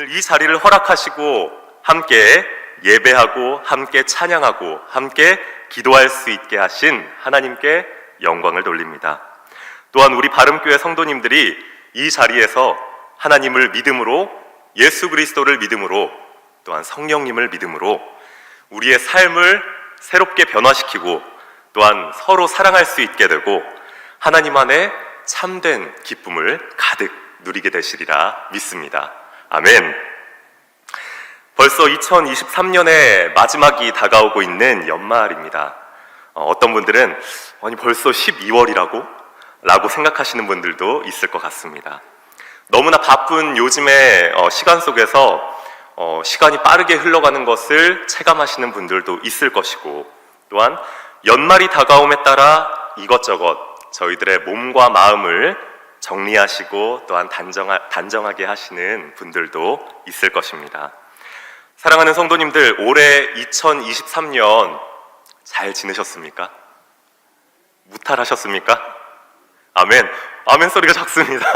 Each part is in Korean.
오늘 이 자리를 허락하시고 함께 예배하고 함께 찬양하고 함께 기도할 수 있게 하신 하나님께 영광을 돌립니다. 또한 우리 바름교회 성도님들이 이 자리에서 하나님을 믿음으로, 예수 그리스도를 믿음으로, 또한 성령님을 믿음으로 우리의 삶을 새롭게 변화시키고 또한 서로 사랑할 수 있게 되고 하나님 안에 참된 기쁨을 가득 누리게 되시리라 믿습니다. 아멘. 벌써 2023년의 마지막이 다가오고 있는 연말입니다. 어떤 분들은 아니 벌써 12월이라고? 라고 생각하시는 분들도 있을 것 같습니다. 너무나 바쁜 요즘의 시간 속에서 시간이 빠르게 흘러가는 것을 체감하시는 분들도 있을 것이고, 또한 연말이 다가옴에 따라 이것저것 저희들의 몸과 마음을 정리하시고 또한 단정하게 하시는 분들도 있을 것입니다. 사랑하는 성도님들, 올해 2023년 잘 지내셨습니까? 무탈하셨습니까? 아멘. 아멘 소리가 작습니다.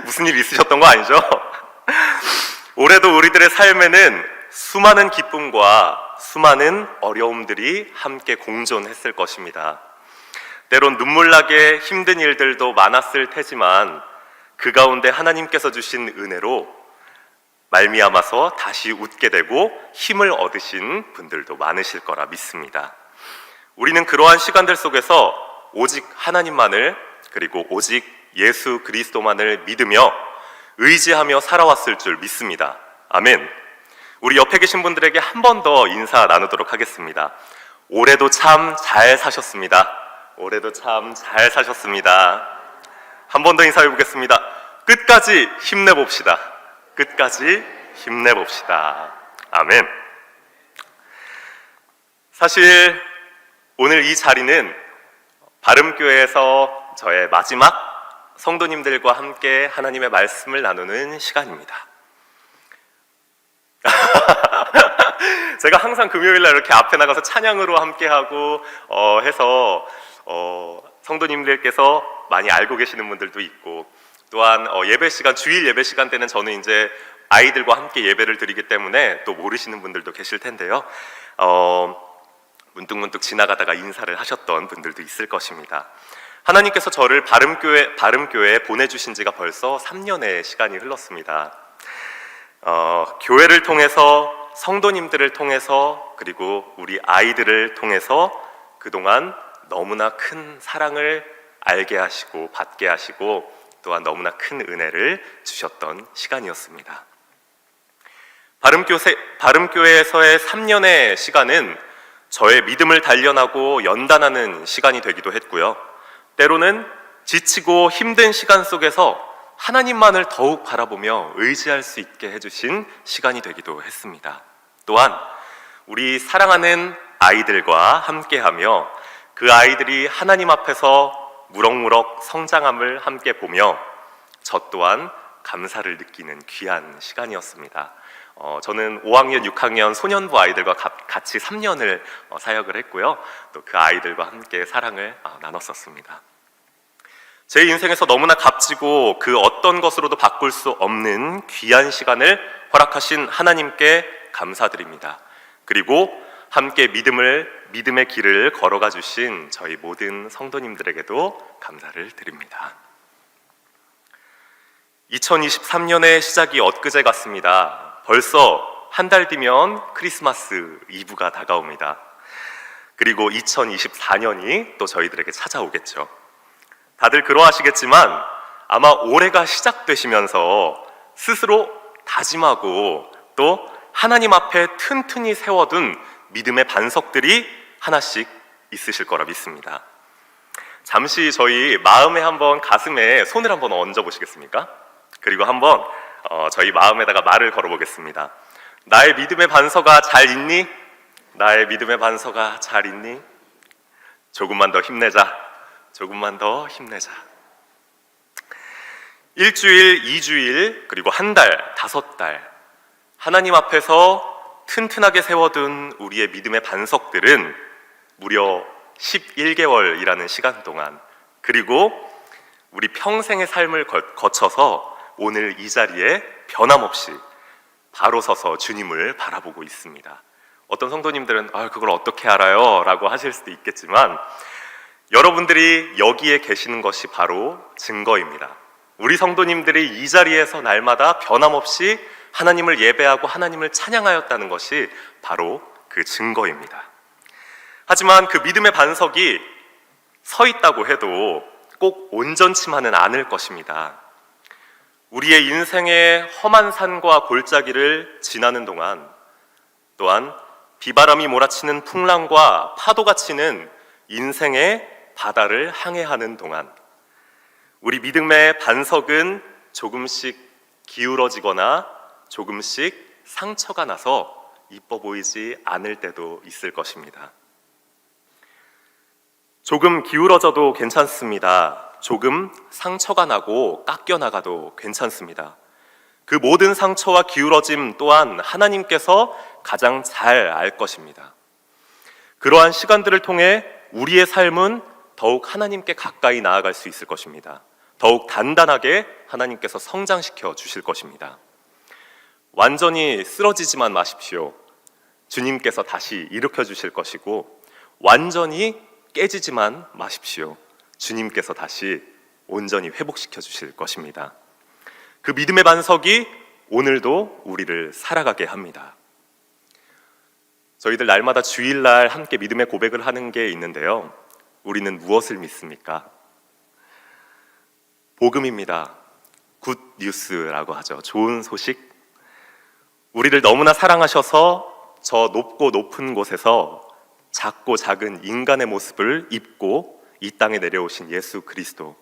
무슨 일 있으셨던 거 아니죠? 올해도 우리들의 삶에는 수많은 기쁨과 수많은 어려움들이 함께 공존했을 것입니다. 때론 눈물나게 힘든 일들도 많았을 테지만 그 가운데 하나님께서 주신 은혜로 말미암아서 다시 웃게 되고 힘을 얻으신 분들도 많으실 거라 믿습니다. 우리는 그러한 시간들 속에서 오직 하나님만을, 그리고 오직 예수 그리스도만을 믿으며 의지하며 살아왔을 줄 믿습니다. 아멘. 우리 옆에 계신 분들에게 한 번 더 인사 나누도록 하겠습니다. 올해도 참 잘 사셨습니다. 올해도 참 잘 사셨습니다. 한 번 더 인사해 보겠습니다. 끝까지 힘내봅시다. 끝까지 힘내봅시다. 아멘. 사실 오늘 이 자리는 바름교회에서 저의 마지막 성도님들과 함께 하나님의 말씀을 나누는 시간입니다. 제가 항상 금요일날 이렇게 앞에 나가서 찬양으로 함께하고 해서 성도님들께서 많이 알고 계시는 분들도 있고, 또한 예배 시간, 주일 예배 시간 때는 저는 이제 아이들과 함께 예배를 드리기 때문에 또 모르시는 분들도 계실 텐데요. 문득문득 지나가다가 인사를 하셨던 분들도 있을 것입니다. 하나님께서 저를 바름교회에 보내주신 지가 벌써 3년의 시간이 흘렀습니다. 교회를 통해서, 성도님들을 통해서, 그리고 우리 아이들을 통해서 그동안 너무나 큰 사랑을 알게 하시고 받게 하시고 또한 너무나 큰 은혜를 주셨던 시간이었습니다. 바름교회에서의 3년의 시간은 저의 믿음을 단련하고 연단하는 시간이 되기도 했고요. 때로는 지치고 힘든 시간 속에서 하나님만을 더욱 바라보며 의지할 수 있게 해주신 시간이 되기도 했습니다. 또한 우리 사랑하는 아이들과 함께하며 그 아이들이 하나님 앞에서 무럭무럭 성장함을 함께 보며 저 또한 감사를 느끼는 귀한 시간이었습니다. 저는 5학년, 6학년 소년부 아이들과 같이 3년을 사역을 했고요. 또 그 아이들과 함께 사랑을 나눴었습니다. 제 인생에서 너무나 값지고 그 어떤 것으로도 바꿀 수 없는 귀한 시간을 허락하신 하나님께 감사드립니다. 그리고 함께 믿음의 길을 걸어가 주신 저희 모든 성도님들에게도 감사를 드립니다. 2023년의 시작이 엊그제 같습니다. 벌써 한 달 뒤면 크리스마스 이브가 다가옵니다. 그리고 2024년이 또 저희들에게 찾아오겠죠. 다들 그러하시겠지만 아마 올해가 시작되시면서 스스로 다짐하고 또 하나님 앞에 튼튼히 세워둔 믿음의 반석들이 하나씩 있으실 거라 믿습니다. 잠시 저희 마음에 한번, 가슴에 손을 한번 얹어 보시겠습니까? 그리고 한번 저희 마음에다가 말을 걸어 보겠습니다. 나의 믿음의 반석아 잘 있니? 나의 믿음의 반석아 잘 있니? 조금만 더 힘내자. 조금만 더 힘내자. 1주일, 2주일, 그리고 한 달, 5달 하나님 앞에서 튼튼하게 세워둔 우리의 믿음의 반석들은 무려 11개월이라는 시간 동안, 그리고 우리 평생의 삶을 거쳐서 오늘 이 자리에 변함없이 바로 서서 주님을 바라보고 있습니다. 어떤 성도님들은 그걸 어떻게 알아요? 라고 하실 수도 있겠지만 여러분들이 여기에 계시는 것이 바로 증거입니다. 우리 성도님들이 이 자리에서 날마다 변함없이 하나님을 예배하고 하나님을 찬양하였다는 것이 바로 그 증거입니다. 하지만 그 믿음의 반석이 서 있다고 해도 꼭 온전치만은 않을 것입니다. 우리의 인생의 험한 산과 골짜기를 지나는 동안, 또한 비바람이 몰아치는 풍랑과 파도가 치는 인생의 바다를 항해하는 동안 우리 믿음의 반석은 조금씩 기울어지거나 조금씩 상처가 나서 이뻐 보이지 않을 때도 있을 것입니다. 조금 기울어져도 괜찮습니다. 조금 상처가 나고 깎여 나가도 괜찮습니다. 그 모든 상처와 기울어짐 또한 하나님께서 가장 잘 알 것입니다. 그러한 시간들을 통해 우리의 삶은 더욱 하나님께 가까이 나아갈 수 있을 것입니다. 더욱 단단하게 하나님께서 성장시켜 주실 것입니다. 완전히 쓰러지지만 마십시오. 주님께서 다시 일으켜 주실 것이고, 완전히 깨지지만 마십시오. 주님께서 다시 온전히 회복시켜 주실 것입니다. 그 믿음의 반석이 오늘도 우리를 살아가게 합니다. 저희들 날마다 주일날 함께 믿음의 고백을 하는 게 있는데요. 우리는 무엇을 믿습니까? 복음입니다. 굿 뉴스라고 하죠. 좋은 소식. 우리를 너무나 사랑하셔서 저 높고 높은 곳에서 작고 작은 인간의 모습을 입고 이 땅에 내려오신 예수 그리스도,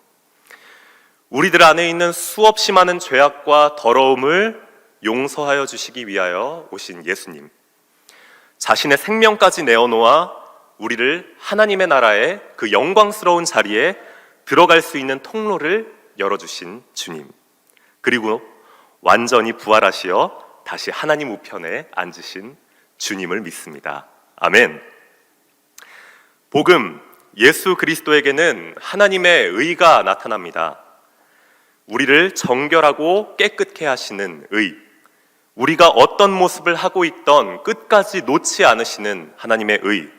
우리들 안에 있는 수없이 많은 죄악과 더러움을 용서하여 주시기 위하여 오신 예수님, 자신의 생명까지 내어놓아 우리를 하나님의 나라의 그 영광스러운 자리에 들어갈 수 있는 통로를 열어주신 주님, 그리고 완전히 부활하시어 다시 하나님 우편에 앉으신 주님을 믿습니다. 아멘. 복음, 예수 그리스도에게는 하나님의 의가 나타납니다. 우리를 정결하고 깨끗게 하시는 의, 우리가 어떤 모습을 하고 있던 끝까지 놓지 않으시는 하나님의 의,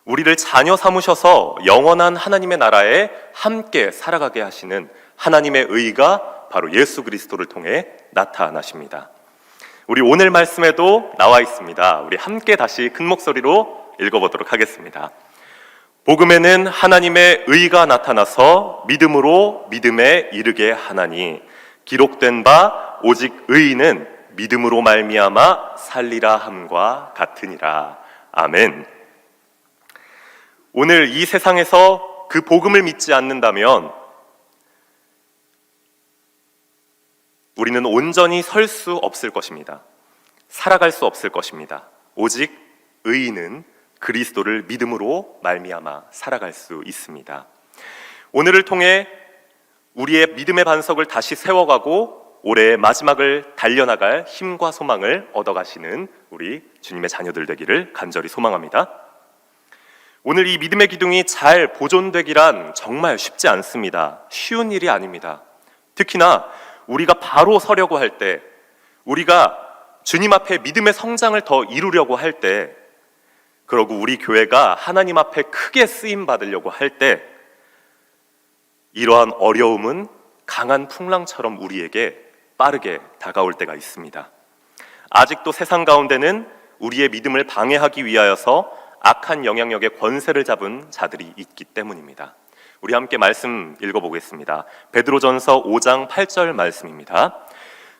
우리를 자녀 삼으셔서 영원한 하나님의 나라에 함께 살아가게 하시는 하나님의 의가 바로 예수 그리스도를 통해 나타나십니다. 우리 오늘 말씀에도 나와 있습니다. 우리 함께 다시 큰 목소리로 읽어보도록 하겠습니다. 복음에는 하나님의 의가 나타나서 믿음으로 믿음에 이르게 하나니 기록된 바 오직 의인은 믿음으로 말미암아 살리라 함과 같으니라. 아멘. 오늘 이 세상에서 그 복음을 믿지 않는다면 우리는 온전히 설 수 없을 것입니다. 살아갈 수 없을 것입니다. 오직 의인은 그리스도를 믿음으로 말미암아 살아갈 수 있습니다. 오늘을 통해 우리의 믿음의 반석을 다시 세워가고 올해의 마지막을 달려나갈 힘과 소망을 얻어가시는 우리 주님의 자녀들 되기를 간절히 소망합니다. 오늘 이 믿음의 기둥이 잘 보존되기란 정말 쉽지 않습니다. 쉬운 일이 아닙니다. 특히나 우리가 바로 서려고 할 때, 우리가 주님 앞에 믿음의 성장을 더 이루려고 할 때, 그러고 우리 교회가 하나님 앞에 크게 쓰임 받으려고 할 때, 이러한 어려움은 강한 풍랑처럼 우리에게 빠르게 다가올 때가 있습니다. 아직도 세상 가운데는 우리의 믿음을 방해하기 위하여서 악한 영향력의 권세를 잡은 자들이 있기 때문입니다. 우리 함께 말씀 읽어보겠습니다. 베드로전서 5장 8절 말씀입니다.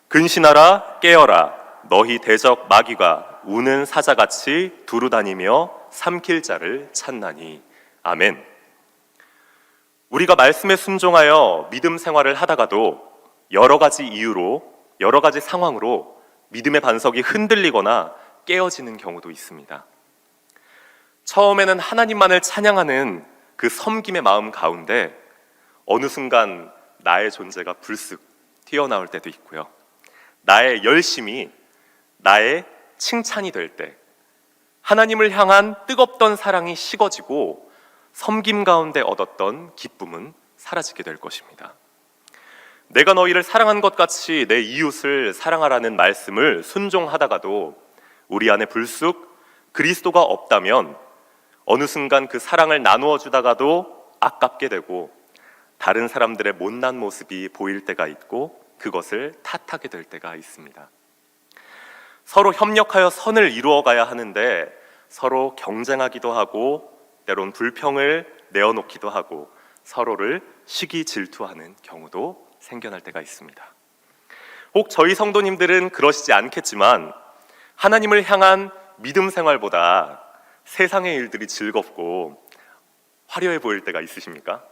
근신하라 깨어라 너희 대적 마귀가 우는 사자같이 두루다니며 삼킬 자를 찾나니. 아멘. 우리가 말씀에 순종하여 믿음 생활을 하다가도 여러 가지 이유로, 여러 가지 상황으로 믿음의 반석이 흔들리거나 깨어지는 경우도 있습니다. 처음에는 하나님만을 찬양하는 그 섬김의 마음 가운데 어느 순간 나의 존재가 불쑥 튀어나올 때도 있고요. 나의 열심이 나의 칭찬이 될 때, 하나님을 향한 뜨겁던 사랑이 식어지고 섬김 가운데 얻었던 기쁨은 사라지게 될 것입니다. 내가 너희를 사랑한 것 같이 내 이웃을 사랑하라는 말씀을 순종하다가도 우리 안에 불쑥 그리스도가 없다면 어느 순간 그 사랑을 나누어 주다가도 아깝게 되고 다른 사람들의 못난 모습이 보일 때가 있고 그것을 탓하게 될 때가 있습니다. 서로 협력하여 선을 이루어 가야 하는데 서로 경쟁하기도 하고 때론 불평을 내어놓기도 하고 서로를 시기 질투하는 경우도 생겨날 때가 있습니다. 혹 저희 성도님들은 그러시지 않겠지만 하나님을 향한 믿음 생활보다 세상의 일들이 즐겁고 화려해 보일 때가 있으십니까?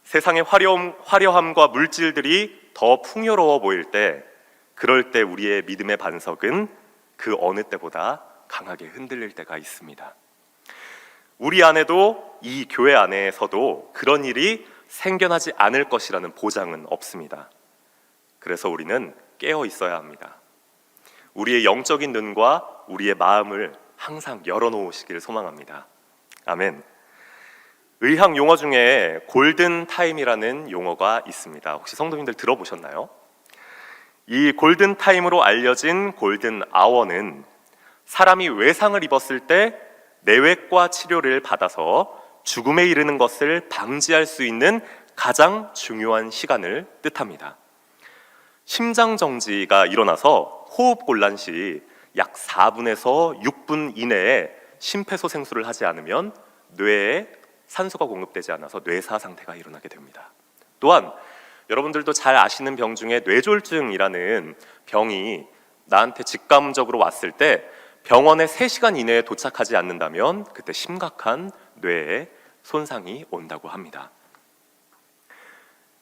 세상의 화려함과 물질들이 더 풍요로워 보일 때, 그럴 때 우리의 믿음의 반석은 그 어느 때보다 강하게 흔들릴 때가 있습니다. 우리 안에도, 이 교회 안에서도 그런 일이 생겨나지 않을 것이라는 보장은 없습니다. 그래서 우리는 깨어 있어야 합니다. 우리의 영적인 눈과 우리의 마음을 항상 열어놓으시기를 소망합니다. 아멘. 의학 용어 중에 골든 타임이라는 용어가 있습니다. 혹시 성도님들 들어보셨나요? 이 골든 타임으로 알려진 골든 아워는 사람이 외상을 입었을 때 내외과 치료를 받아서 죽음에 이르는 것을 방지할 수 있는 가장 중요한 시간을 뜻합니다. 심장 정지가 일어나서 호흡 곤란 시 약 4분에서 6분 이내에 심폐소생술을 하지 않으면 뇌에 산소가 공급되지 않아서 뇌사 상태가 일어나게 됩니다. 또한 여러분들도 잘 아시는 병 중에 뇌졸중이라는 병이 나한테 직감적으로 왔을 때 병원에 3시간 이내에 도착하지 않는다면 그때 심각한 뇌에 손상이 온다고 합니다.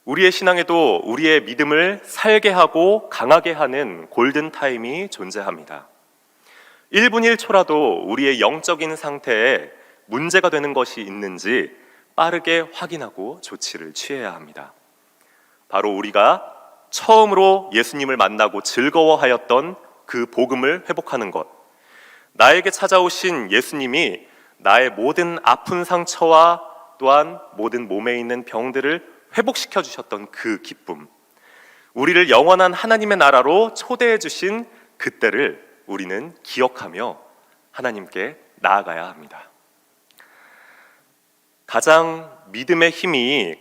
우리의 신앙에도 우리의 믿음을 살게 하고 강하게 하는 골든타임이 존재합니다. 1분 1초라도 우리의 영적인 상태에 문제가 되는 것이 있는지 빠르게 확인하고 조치를 취해야 합니다. 바로 우리가 처음으로 예수님을 만나고 즐거워하였던 그 복음을 회복하는 것, 나에게 찾아오신 예수님이 나의 모든 아픈 상처와 또한 모든 몸에 있는 병들을 회복시켜 주셨던 그 기쁨, 우리를 영원한 하나님의 나라로 초대해 주신 그때를 우리는 기억하며 하나님께 나아가야 합니다. 가장 믿음의 힘이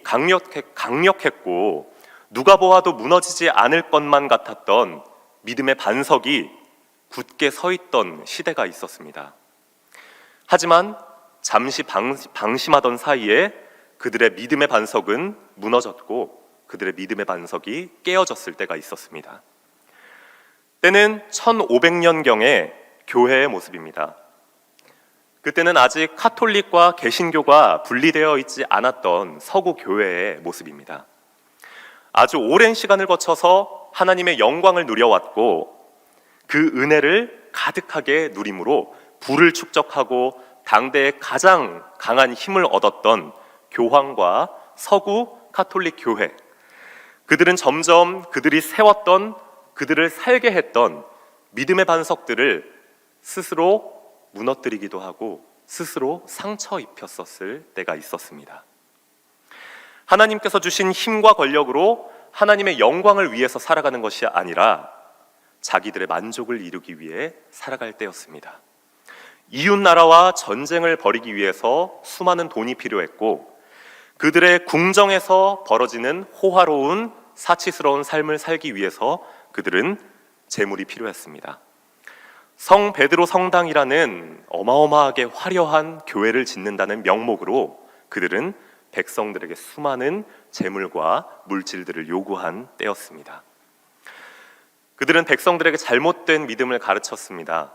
강력했고 누가 보아도 무너지지 않을 것만 같았던 믿음의 반석이 굳게 서 있던 시대가 있었습니다. 하지만 잠시 방심하던 사이에 그들의 믿음의 반석은 무너졌고 그들의 믿음의 반석이 깨어졌을 때가 있었습니다. 때는 1500년경의 교회의 모습입니다. 그때는 아직 카톨릭과 개신교가 분리되어 있지 않았던 서구 교회의 모습입니다. 아주 오랜 시간을 거쳐서 하나님의 영광을 누려왔고 그 은혜를 가득하게 누림으로 부를 축적하고 당대의 가장 강한 힘을 얻었던 교황과 서구 카톨릭 교회, 그들은 점점 그들이 세웠던, 그들을 살게 했던 믿음의 반석들을 스스로 무너뜨리기도 하고 스스로 상처 입혔었을 때가 있었습니다. 하나님께서 주신 힘과 권력으로 하나님의 영광을 위해서 살아가는 것이 아니라 자기들의 만족을 이루기 위해 살아갈 때였습니다. 이웃나라와 전쟁을 벌이기 위해서 수많은 돈이 필요했고 그들의 궁정에서 벌어지는 호화로운 사치스러운 삶을 살기 위해서 그들은 재물이 필요했습니다. 성 베드로 성당이라는 어마어마하게 화려한 교회를 짓는다는 명목으로 그들은 백성들에게 수많은 재물과 물질들을 요구한 때였습니다. 그들은 백성들에게 잘못된 믿음을 가르쳤습니다.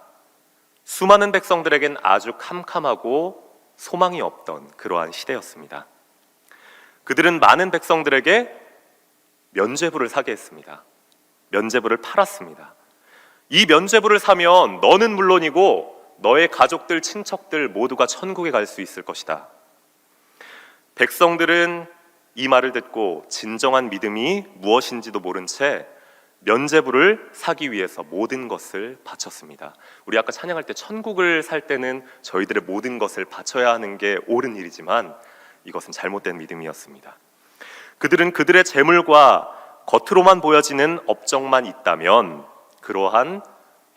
수많은 백성들에겐 아주 캄캄하고 소망이 없던 그러한 시대였습니다. 그들은 많은 백성들에게 면죄부를 사게 했습니다. 면죄부를 팔았습니다. 이 면죄부를 사면 너는 물론이고 너의 가족들, 친척들 모두가 천국에 갈 수 있을 것이다. 백성들은 이 말을 듣고 진정한 믿음이 무엇인지도 모른 채 면죄부를 사기 위해서 모든 것을 바쳤습니다. 우리 아까 찬양할 때 천국을 살 때는 저희들의 모든 것을 바쳐야 하는 게 옳은 일이지만 이것은 잘못된 믿음이었습니다. 그들은 그들의 재물과 겉으로만 보여지는 업적만 있다면, 그러한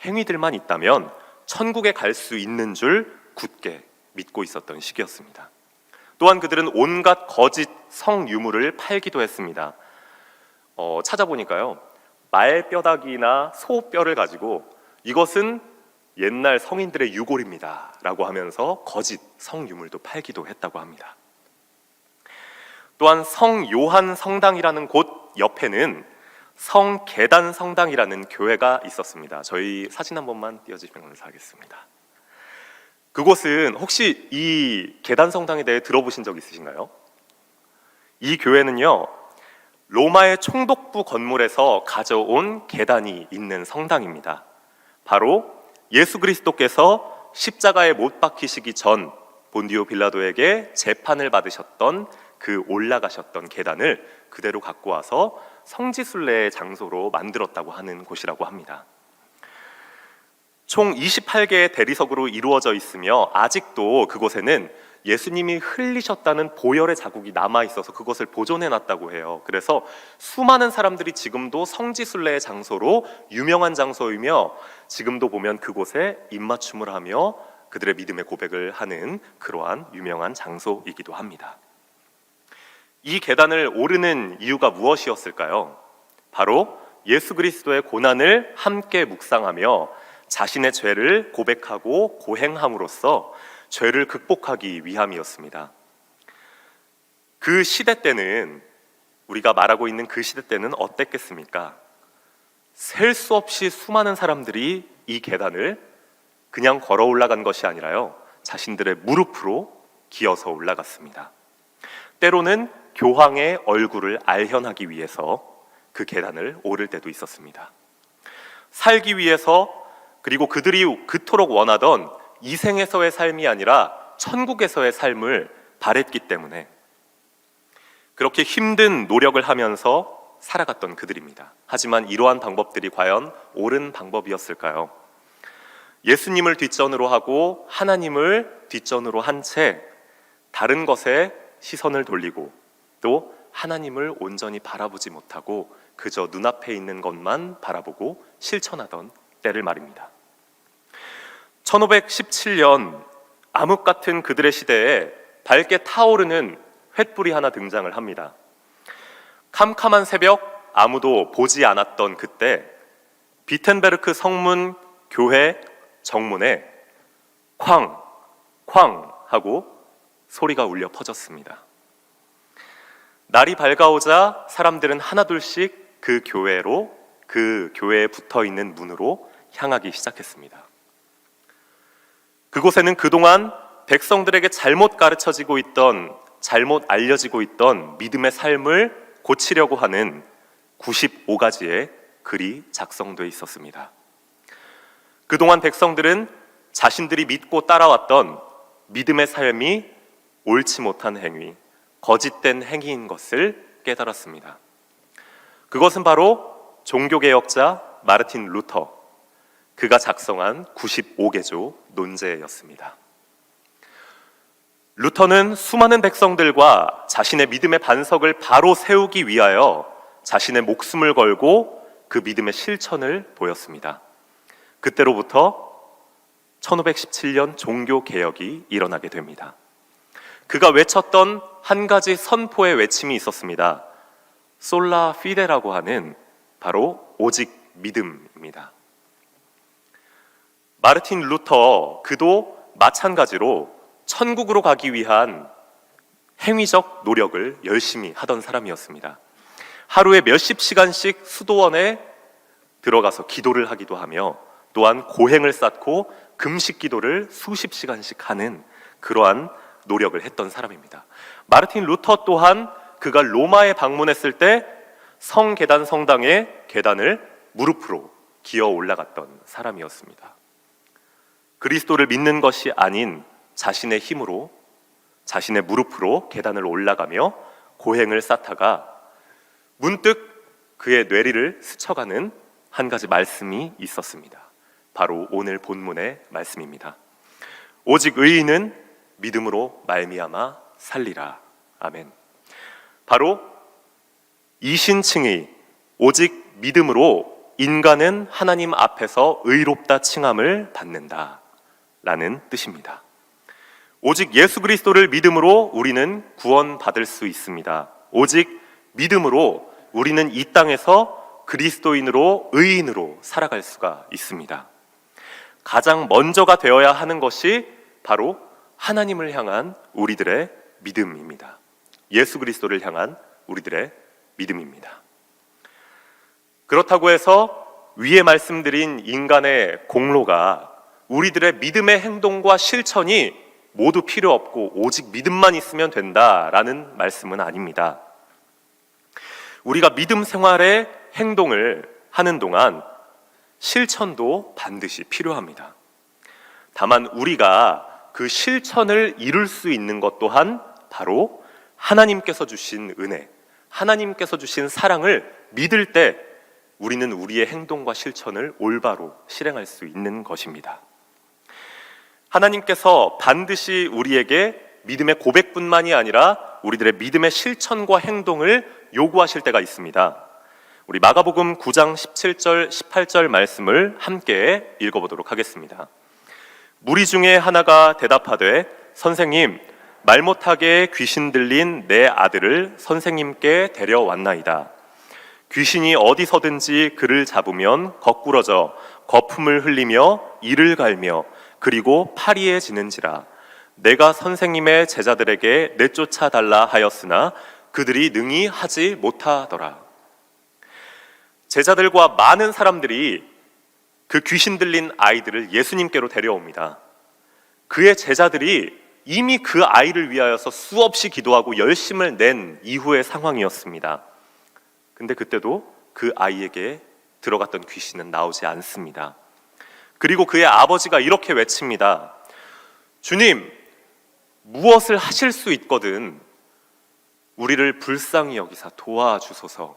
행위들만 있다면 천국에 갈 수 있는 줄 굳게 믿고 있었던 시기였습니다. 또한 그들은 온갖 거짓 성유물을 팔기도 했습니다. 찾아보니까요, 말뼈다귀나 소뼈를 가지고 이것은 옛날 성인들의 유골입니다 라고 하면서 거짓 성유물도 팔기도 했다고 합니다. 또한 성요한 성당이라는 곳 옆에는 성계단 성당이라는 교회가 있었습니다. 저희 사진 한 번만 띄워주시면 감사하겠습니다. 그곳은 혹시 이 계단 성당에 대해 들어보신 적 있으신가요? 이 교회는요, 로마의 총독부 건물에서 가져온 계단이 있는 성당입니다. 바로 예수 그리스도께서 십자가에 못 박히시기 전 본디오 빌라도에게 재판을 받으셨던 그 올라가셨던 계단을 그대로 갖고 와서 성지순례의 장소로 만들었다고 하는 곳이라고 합니다. 총 28개의 대리석으로 이루어져 있으며 아직도 그곳에는 예수님이 흘리셨다는 보혈의 자국이 남아있어서 그것을 보존해놨다고 해요. 그래서 수많은 사람들이 지금도 성지순례의 장소로 유명한 장소이며, 지금도 보면 그곳에 입맞춤을 하며 그들의 믿음의 고백을 하는 그러한 유명한 장소이기도 합니다. 이 계단을 오르는 이유가 무엇이었을까요? 바로 예수 그리스도의 고난을 함께 묵상하며 자신의 죄를 고백하고 고행함으로써 죄를 극복하기 위함이었습니다. 그 시대 때는, 우리가 말하고 있는 그 시대 때는 어땠겠습니까? 셀 수 없이 수많은 사람들이 이 계단을 그냥 걸어 올라간 것이 아니라요, 자신들의 무릎으로 기어서 올라갔습니다. 때로는 교황의 얼굴을 알현하기 위해서 그 계단을 오를 때도 있었습니다. 살기 위해서, 그리고 그들이 그토록 원하던 이 생에서의 삶이 아니라 천국에서의 삶을 바랬기 때문에 그렇게 힘든 노력을 하면서 살아갔던 그들입니다. 하지만 이러한 방법들이 과연 옳은 방법이었을까요? 예수님을 뒷전으로 하고 하나님을 뒷전으로 한 채 다른 것에 시선을 돌리고 또 하나님을 온전히 바라보지 못하고 그저 눈앞에 있는 것만 바라보고 실천하던 때를 말입니다. 1517년 암흑 같은 그들의 시대에 밝게 타오르는 횃불이 하나 등장을 합니다. 캄캄한 새벽, 아무도 보지 않았던 그때 비텐베르크 성문 교회 정문에 쾅! 쾅! 하고 소리가 울려 퍼졌습니다. 날이 밝아오자 사람들은 하나둘씩 그 교회에 붙어있는 문으로 향하기 시작했습니다. 그곳에는 그동안 백성들에게 잘못 가르쳐지고 있던, 잘못 알려지고 있던 믿음의 삶을 고치려고 하는 95가지의 글이 작성되어 있었습니다. 그동안 백성들은 자신들이 믿고 따라왔던 믿음의 삶이 옳지 못한 행위, 거짓된 행위인 것을 깨달았습니다. 그것은 바로 종교개혁자 마르틴 루터, 그가 작성한 95개조 논제였습니다. 루터는 수많은 백성들과 자신의 믿음의 반석을 바로 세우기 위하여 자신의 목숨을 걸고 그 믿음의 실천을 보였습니다. 그때로부터 1517년 종교개혁이 일어나게 됩니다. 그가 외쳤던 한 가지 선포의 외침이 있었습니다. 솔라 피데라고 하는 바로 오직 믿음입니다. 마르틴 루터, 그도 마찬가지로 천국으로 가기 위한 행위적 노력을 열심히 하던 사람이었습니다. 하루에 몇십 시간씩 수도원에 들어가서 기도를 하기도 하며 또한 고행을 쌓고 금식 기도를 수십 시간씩 하는 그러한 노력을 했던 사람입니다. 마르틴 루터 또한 그가 로마에 방문했을 때 성계단 성당의 계단을 무릎으로 기어 올라갔던 사람이었습니다. 그리스도를 믿는 것이 아닌 자신의 힘으로, 자신의 무릎으로 계단을 올라가며 고행을 쌓다가 문득 그의 뇌리를 스쳐가는 한 가지 말씀이 있었습니다. 바로 오늘 본문의 말씀입니다. 오직 의인은 믿음으로 말미암아 살리라. 아멘. 바로 이신칭의 오직 믿음으로 인간은 하나님 앞에서 의롭다 칭함을 받는다 라는 뜻입니다. 오직 예수 그리스도를 믿음으로 우리는 구원받을 수 있습니다. 오직 믿음으로 우리는 이 땅에서 그리스도인으로 의인으로 살아갈 수가 있습니다. 가장 먼저가 되어야 하는 것이 바로 하나님을 향한 우리들의 믿음입니다. 예수 그리스도를 향한 우리들의 믿음입니다. 그렇다고 해서 위에 말씀드린 인간의 공로가 우리들의 믿음의 행동과 실천이 모두 필요 없고 오직 믿음만 있으면 된다라는 말씀은 아닙니다. 우리가 믿음 생활의 행동을 하는 동안 실천도 반드시 필요합니다. 다만 우리가 그 실천을 이룰 수 있는 것 또한 바로 하나님께서 주신 은혜, 하나님께서 주신 사랑을 믿을 때 우리는 우리의 행동과 실천을 올바로 실행할 수 있는 것입니다. 하나님께서 반드시 우리에게 믿음의 고백뿐만이 아니라 우리들의 믿음의 실천과 행동을 요구하실 때가 있습니다. 우리 마가복음 9장 17절, 18절 말씀을 함께 읽어보도록 하겠습니다. 무리 중에 하나가 대답하되 선생님, 말 못하게 귀신 들린 내 아들을 선생님께 데려왔나이다. 귀신이 어디서든지 그를 잡으면 거꾸러져 거품을 흘리며 이를 갈며 그리고 파리해지는지라. 내가 선생님의 제자들에게 내쫓아 달라 하였으나 그들이 능히 하지 못하더라. 제자들과 많은 사람들이 그 귀신 들린 아이들을 예수님께로 데려옵니다. 그의 제자들이 이미 그 아이를 위하여서 수없이 기도하고 열심을 낸 이후의 상황이었습니다. 근데 그때도 그 아이에게 들어갔던 귀신은 나오지 않습니다. 그리고 그의 아버지가 이렇게 외칩니다. 주님, 무엇을 하실 수 있거든 우리를 불쌍히 여기사 도와주소서.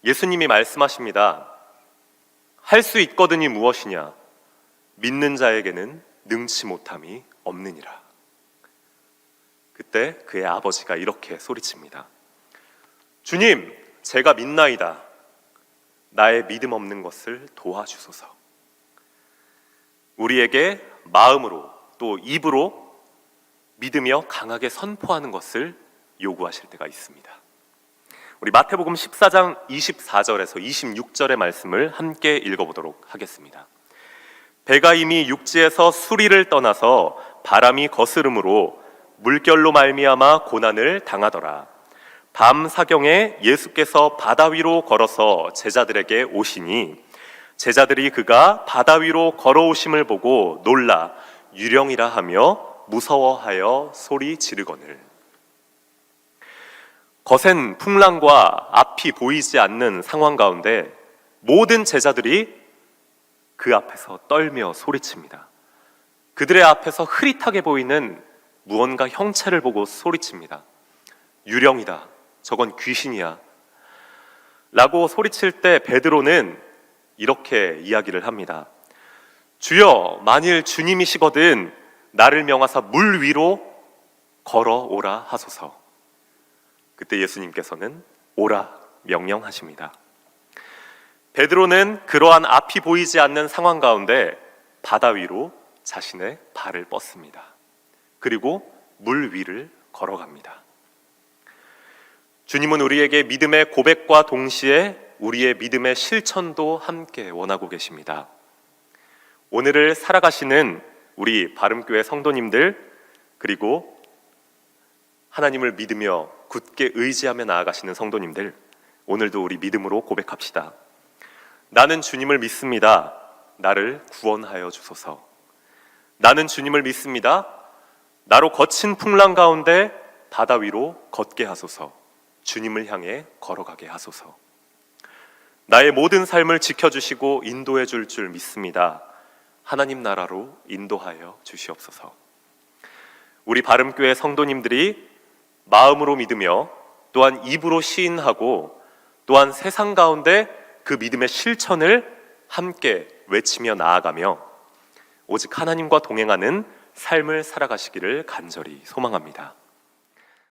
예수님이 말씀하십니다. 할 수 있거든이 무엇이냐? 믿는 자에게는 능치 못함이 없느니라. 그때 그의 아버지가 이렇게 소리칩니다. 주님, 제가 믿나이다. 나의 믿음 없는 것을 도와주소서. 우리에게 마음으로 또 입으로 믿으며 강하게 선포하는 것을 요구하실 때가 있습니다. 우리 마태복음 14장 24절에서 26절의 말씀을 함께 읽어보도록 하겠습니다. 배가 이미 육지에서 수리를 떠나서 바람이 거스름으로 물결로 말미암아 고난을 당하더라. 밤 사경에 예수께서 바다 위로 걸어서 제자들에게 오시니 제자들이 그가 바다 위로 걸어오심을 보고 놀라 유령이라 하며 무서워하여 소리 지르거늘. 거센 풍랑과 앞이 보이지 않는 상황 가운데 모든 제자들이 그 앞에서 떨며 소리칩니다. 그들의 앞에서 흐릿하게 보이는 무언가 형체를 보고 소리칩니다. 유령이다. 저건 귀신이야. 라고 소리칠 때 베드로는 이렇게 이야기를 합니다. 주여, 만일 주님이시거든 나를 명하사 물 위로 걸어오라 하소서. 그때 예수님께서는 오라 명령하십니다. 베드로는 그러한 앞이 보이지 않는 상황 가운데 바다 위로 자신의 발을 뻗습니다. 그리고 물 위를 걸어갑니다. 주님은 우리에게 믿음의 고백과 동시에 우리의 믿음의 실천도 함께 원하고 계십니다. 오늘을 살아가시는 우리 바름교회 성도님들, 그리고 하나님을 믿으며 굳게 의지하며 나아가시는 성도님들, 오늘도 우리 믿음으로 고백합시다. 나는 주님을 믿습니다. 나를 구원하여 주소서. 나는 주님을 믿습니다. 나로 거친 풍랑 가운데 바다 위로 걷게 하소서. 주님을 향해 걸어가게 하소서. 나의 모든 삶을 지켜주시고 인도해 줄 믿습니다. 하나님 나라로 인도하여 주시옵소서. 우리 바름교회 성도님들이 마음으로 믿으며 또한 입으로 시인하고 또한 세상 가운데 그 믿음의 실천을 함께 외치며 나아가며 오직 하나님과 동행하는 삶을 살아가시기를 간절히 소망합니다.